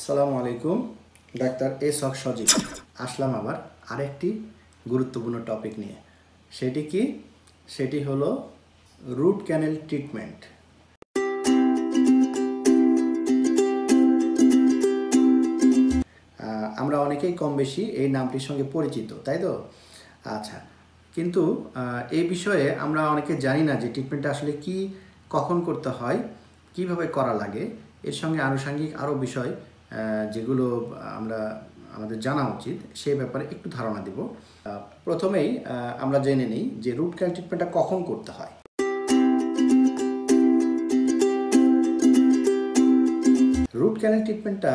আসসালামু আলাইকুম। Doctor S হক সজীব আসলাম আবার আরেকটি গুরুত্বপূর্ণ টপিক নিয়ে। সেটি হলো রুট ক্যানেল ট্রিটমেন্ট। আমরা অনেকেই কম বেশি এই নামটির সঙ্গে পরিচিত, তাই তো? আচ্ছা, কিন্তু এই বিষয়ে আমরা অনেকে জানি না যে ট্রিটমেন্টটা আসলে কি, কখন করতে হয়, কিভাবে করা লাগে। এর সঙ্গে আনুষঙ্গিক আরও বিষয় যেগুলো আমাদের জানা উচিত, সেই ব্যাপারে একটু ধারণা দেব। প্রথমেই আমরা জেনে নিই যে রুট ক্যানাল ট্রিটমেন্টটা কখন করতে হয়। রুট ক্যানাল ট্রিটমেন্টটা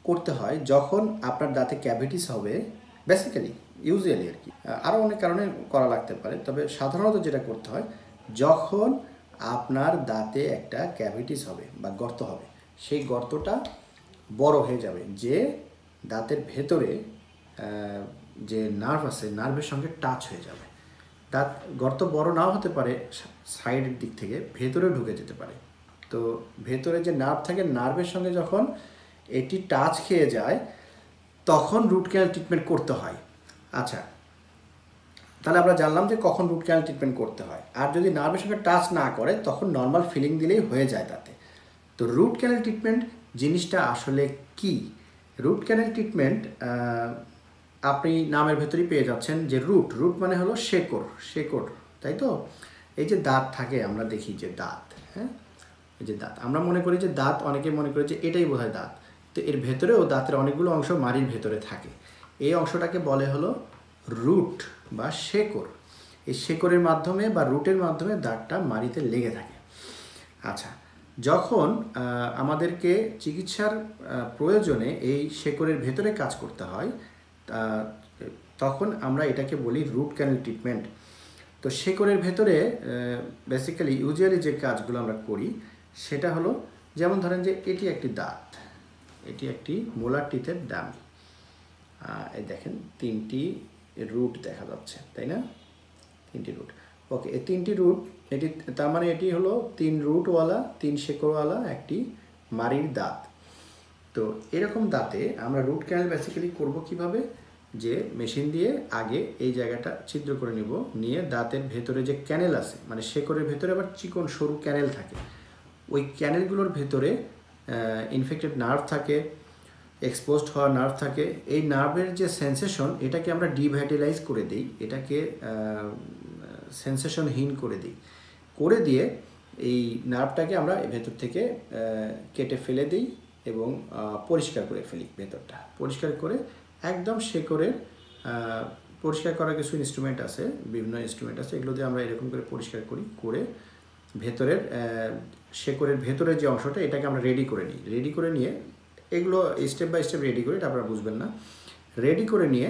করতে হয় যখন আপনার দাঁতে ক্যাভিটিস হবে, বেসিক্যালি ইউজুয়ালি আর কি, আরও অনেক কারণে করা লাগতে পারে, তবে সাধারণত যেটা করতে হয় যখন আপনার দাঁতে একটা ক্যাভিটিস হবে বা গর্ত হবে, সেই গর্তটা বড় হয়ে যাবে, যে দাঁতের ভেতরে যে নার্ভ আছে নার্ভের সঙ্গে টাচ হয়ে যাবে। দাঁত গর্ত বড় নাও হতে পারে, সাইডের দিক থেকে ভেতরে ঢুকে যেতে পারে। তো ভেতরে যে নার্ভ থাকে, নার্ভের সঙ্গে যখন এটি টাচ খেয়ে যায় তখন রুট ক্যানাল ট্রিটমেন্ট করতে হয়। আচ্ছা, তাহলে আমরা জানলাম যে কখন রুট ক্যানাল ট্রিটমেন্ট করতে হয়। আর যদি নার্ভের সঙ্গে টাচ না করে তখন নর্মাল ফিলিং দিলেই হয়ে যায় তাতে। তো রুট ক্যানাল ট্রিটমেন্ট জিনিসটা আসলে কি? রুট ক্যানাল ট্রিটমেন্ট আপনি নামের ভেতরেই পেয়ে যাচ্ছেন যে রুট মানে হলো শেকড়, তাই তো? এই যে দাঁত থাকে, আমরা দেখি যে দাঁত, হ্যাঁ, এই যে দাঁত, আমরা মনে করি যে দাঁত, অনেকে মনে করে যে এটাই বোধহয় দাঁত। তো এর ভেতরেও দাঁতের অনেকগুলো অংশ মাড়ির ভেতরে থাকে। এই অংশটাকে বলে হলো রুট বা শেকড়। এই শেকড়ের মাধ্যমে বা রুটের মাধ্যমে দাঁতটা মাড়িতে লেগে থাকে। আচ্ছা, যখন আমাদেরকে চিকিৎসার প্রয়োজনে এই শেকড়ের ভেতরে কাজ করতে হয়, তখন আমরা এটাকে বলি রুট ক্যানাল ট্রিটমেন্ট। তো শেকড়ের ভেতরে বেসিক্যালি ইউজুয়ালি যে কাজগুলো আমরা করি সেটা হলো, যেমন ধরেন যে এটি একটি দাঁত, এটি একটি মোলার টিথের ডামি। এই দেখেন তিনটি রুট দেখা যাচ্ছে, তাই না? তিনটি রুট। ওকে, এই তিনটি রুট, এটি তার মানে এটি হলো 3 রুটওয়ালা, 3 শেকড়ওয়ালা একটি মাড়ির দাঁত। তো এরকম দাঁতে আমরা রুট ক্যানাল বেসিক্যালি করব কিভাবে? যে মেশিন দিয়ে আগে এই জায়গাটা ছিদ্র করে নিয়ে দাঁতের ভেতরে যে ক্যানেল আছে, মানে শেকড়ের ভেতরে আবার চিকন সরু ক্যানেল থাকে, ওই ক্যানেলগুলোর ভেতরে ইনফেক্টেড নার্ভ থাকে, এক্সপোজড হওয়া নার্ভ থাকে। এই নার্ভের যে সেন্সেশন, এটাকে আমরা ডিভাইটালাইজ করে দিই, এটাকে সেন্সেশনহীন করে দিয়ে এই নার্ভটাকে আমরা ভেতর থেকে কেটে ফেলে দিই এবং পরিষ্কার করে ফেলি। ভেতরটা পরিষ্কার করে একদম শেকড়ের, পরিষ্কার করার কিছু ইনস্ট্রুমেন্ট আছে, বিভিন্ন ইনস্ট্রুমেন্ট আছে, এগুলো দিয়ে আমরা এরকম করে পরিষ্কার করে ভেতরের শেকড়ের ভেতরের যে অংশটা, এটাকে আমরা রেডি করে নিয়ে এগুলো স্টেপ বাই স্টেপ রেডি করি, এটা আপনারা বুঝবেন না। রেডি করে নিয়ে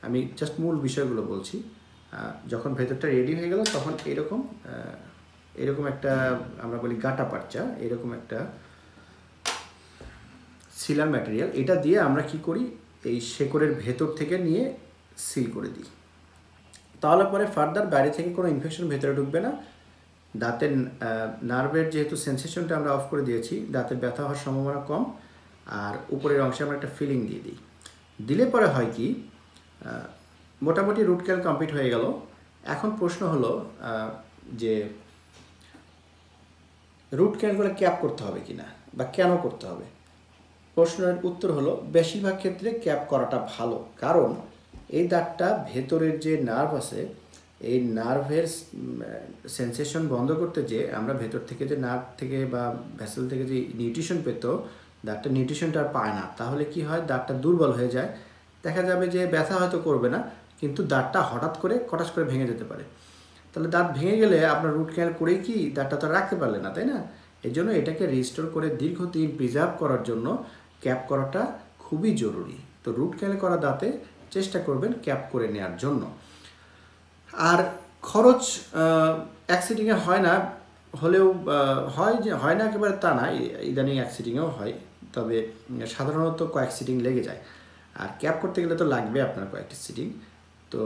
আমি জাস্ট মূল বিষয়গুলো বলছি। যখন ভেতরটা রেডি হয়ে গেল তখন এরকম একটা, আমরা বলি গাটা পারচা, এরকম একটা সিলার ম্যাটেরিয়াল, এটা দিয়ে আমরা কি করি, এই শেকড়ের ভেতর থেকে নিয়ে সিল করে দিই। তাহলে পরে ফার্দার বাইরে থেকে কোনো ইনফেকশন ভেতরে ঢুকবে না। দাঁতের নার্ভের যেহেতু সেন্সেশনটা আমরা অফ করে দিয়েছি, দাঁতের ব্যথা হওয়ার সম্ভাবনা কম। আর উপরের অংশে আমরা একটা ফিলিং দিয়ে দিলে পরে হয় কি, মোটামুটি রুট ক্যানাল কমপ্লিট হয়ে গেল। এখন প্রশ্ন হলো যে রুট ক্যানালগুলো ক্যাপ করতে হবে কিনা বা কেন করতে হবে। প্রশ্নের উত্তর হলো, বেশিরভাগ ক্ষেত্রে ক্যাপ করাটা ভালো, কারণ এই দাঁতটা ভেতরের যে নার্ভ আছে, এই নার্ভের সেন্সেশন বন্ধ করতে যে আমরা ভেতর থেকে যে নার্ভ থেকে বা ভেসেল থেকে যে নিউট্রিশন পেত, দাঁতটা নিউট্রিশনটা আর পায় না। তাহলে কি হয়, দাঁতটা দুর্বল হয়ে যায়। দেখা যাবে যে ব্যথা হয়তো করবে না, কিন্তু দাঁতটা হঠাৎ করে কটাস করে ভেঙে যেতে পারে। তাহলে দাঁত ভেঙে গেলে আপনার রুট ক্যানাল করেই কি দাঁতটা তো রাখতে পারলে না, তাই না? এই জন্য এটাকে রিস্টোর করে দীর্ঘদিন প্রিজার্ভ করার জন্য ক্যাপ করাটা খুবই জরুরি। তো রুট ক্যানাল করা দাঁতে চেষ্টা করবেন ক্যাপ করে নেওয়ার জন্য। আর খরচ অ্যাক্সিডিংয়ে হয় না, হলেও হয় না একেবারে তা না, ইদানিং অ্যাক্সিডিংয়েও হয়, তবে সাধারণত কয়েক সিটিং লেগে যায়। আর ক্যাপ করতে গেলে তো লাগবে আপনার কয়েকটি সিটিং। তো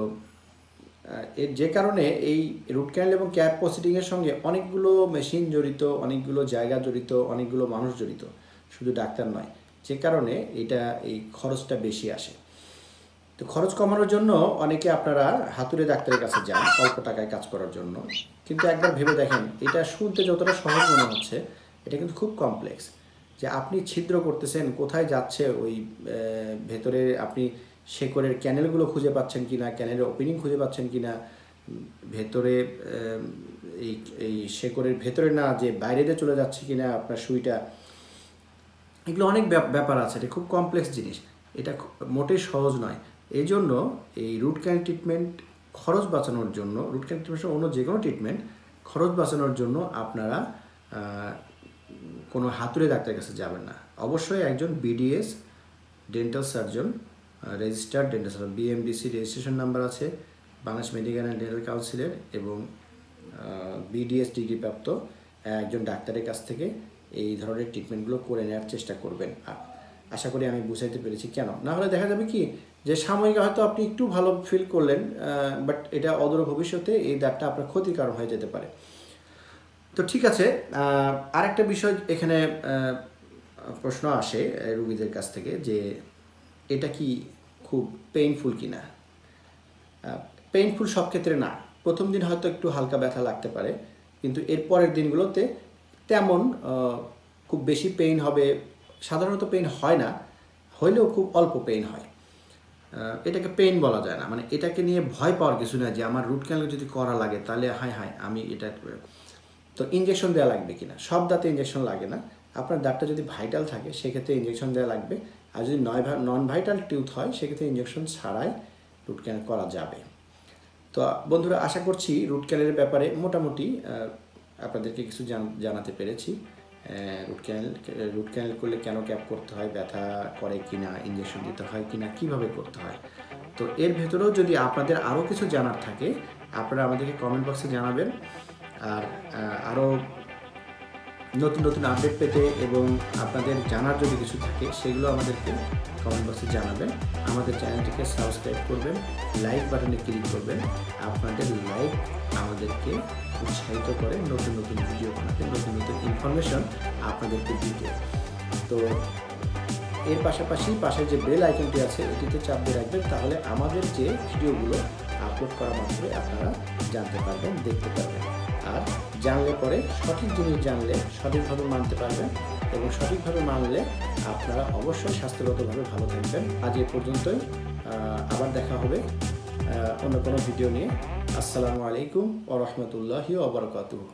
এর যে কারণে এই রুট ক্যানাল এবং ক্যাপ প্রসিডিংয়ের সঙ্গে অনেকগুলো মেশিন জড়িত, অনেকগুলো জায়গা জড়িত, অনেকগুলো মানুষ জড়িত, শুধু ডাক্তার নয়। যে কারণে এই খরচটা বেশি আসে। তো খরচ কমানোর জন্য অনেকে আপনারা হাতুড়ে ডাক্তারের কাছে যান অল্প টাকায় কাজ করার জন্য, কিন্তু একবার ভেবে দেখেন এটা শুনতে যতটা সহজ মনে হচ্ছে এটা কিন্তু খুব কমপ্লেক্স। যে আপনি ছিদ্র করতেছেন, কোথায় যাচ্ছে ওই ভেতরে আপনি শেকড়ের ক্যানেলগুলো খুঁজে পাচ্ছেন কিনা, ক্যানেলের ওপেনিং খুঁজে পাচ্ছেন কিনা, ভেতরে এই শেকড়ের ভেতরে না যে বাইরে দিয়ে চলে যাচ্ছে কিনা আপনার সুইটা, এগুলো অনেক ব্যাপার আছে। এটা খুব কমপ্লেক্স জিনিস, এটা মোটেই সহজ নয়। এই জন্য এই রুট ক্যানাল ট্রিটমেন্ট খরচ বাঁচানোর জন্য, রুট ক্যানাল ট্রিটমেন্ট অন্য যে কোনো ট্রিটমেন্ট খরচ বাঁচানোর জন্য আপনারা কোনো হাতুড়ে ডাক্তারের কাছে যাবেন না। অবশ্যই একজন BDS dental surgeon, registered dental surgeon, BMDC registration number আছে বাংলাদেশ মেডিকেল অ্যান্ড ডেন্টাল কাউন্সিলের, এবং বিডিএস ডিগ্রিপ্রাপ্ত একজন ডাক্তারের কাছ থেকে এই ধরনের ট্রিটমেন্টগুলো করে নেওয়ার চেষ্টা করবেন। আশা করি আমি বুঝাইতে পেরেছি। কেন না হলে দেখা যাবে কি যে সাময়িক হয়তো আপনি একটু ভালো ফিল করলেন, বাট এটা অদূর ভবিষ্যতে এই দাঁতটা আপনার ক্ষতিকারক হয়ে যেতে পারে। তো ঠিক আছে, আরেকটা বিষয় এখানে প্রশ্ন আসে রোগীদের কাছ থেকে যে এটা কি খুব পেইনফুল কি না। পেইনফুল সব ক্ষেত্রে না। প্রথম দিন হয়তো একটু হালকা ব্যথা লাগতে পারে, কিন্তু এর পরের দিনগুলোতে তেমন খুব বেশি পেইন হবে, সাধারণত পেইন হয় না, হইলেও খুব অল্প পেইন হয়। এটাকে পেইন বলা যায় না, মানে এটাকে নিয়ে ভয় পাওয়ার কিছু না যে আমার রুট ক্যানাল যদি করা লাগে তাহলে হায় আমি এটা। তো ইঞ্জেকশন দেওয়া লাগবে কিনা, সব দাঁতে ইঞ্জেকশন লাগে না। আপনার দাঁতটা যদি ভাইটাল থাকে সেক্ষেত্রে ইঞ্জেকশন দেওয়া লাগবে, আর যদি নন ভাইটাল টিউথ হয় সেক্ষেত্রে ইঞ্জেকশন ছাড়াই রুট ক্যানাল করা যাবে। তো বন্ধুরা, আশা করছি রুট ক্যানালের ব্যাপারে মোটামুটি আপনাদেরকে কিছু জানাতে পেরেছি। রুট ক্যানাল করলে কেন ক্যাপ করতে হয়, ব্যথা করে কিনা, ইঞ্জেকশন দিতে হয় কিনা, কিভাবে করতে হয়। তো এর ভেতরেও যদি আপনাদের আরও কিছু জানার থাকে আপনারা আমাদেরকে কমেন্ট বক্সে জানাবেন। আর আরও নতুন নতুন আপডেট পেতে এবং আপনাদের জানার যদি কিছু থাকে সেগুলো আমাদেরকে কমেন্ট বক্সে জানাবেন। আমাদের চ্যানেলটিকে সাবস্ক্রাইব করবেন, লাইক বাটনে ক্লিক করবেন। আপনাদের লাইক আমাদেরকে উৎসাহিত করে নতুন নতুন ভিডিও বানাতে, নতুন নতুন ইনফরমেশন আপনাদেরকে দিতে। তো এর পাশাপাশি পাশে যে বেল আইকনটি আছে এটিতে চাপ দিয়ে রাখবেন, তাহলে আমাদের যে ভিডিওগুলো আপলোড করা মাত্রই আপনারা জানতে পারবেন, দেখতে পারবেন। আর জানলে পরে সঠিক জিনিস জানলে সঠিকভাবে মানতে পারবেন, এবং সঠিকভাবে মানলে আপনারা অবশ্যই স্বাস্থ্যগতভাবে ভালো থাকবেন। আজ এ পর্যন্তই, আবার দেখা হবে অন্য কোনো ভিডিও নিয়ে। আসসালামু আলাইকুম ওয়া রাহমাতুল্লাহি ওয়া বারাকাতুহু।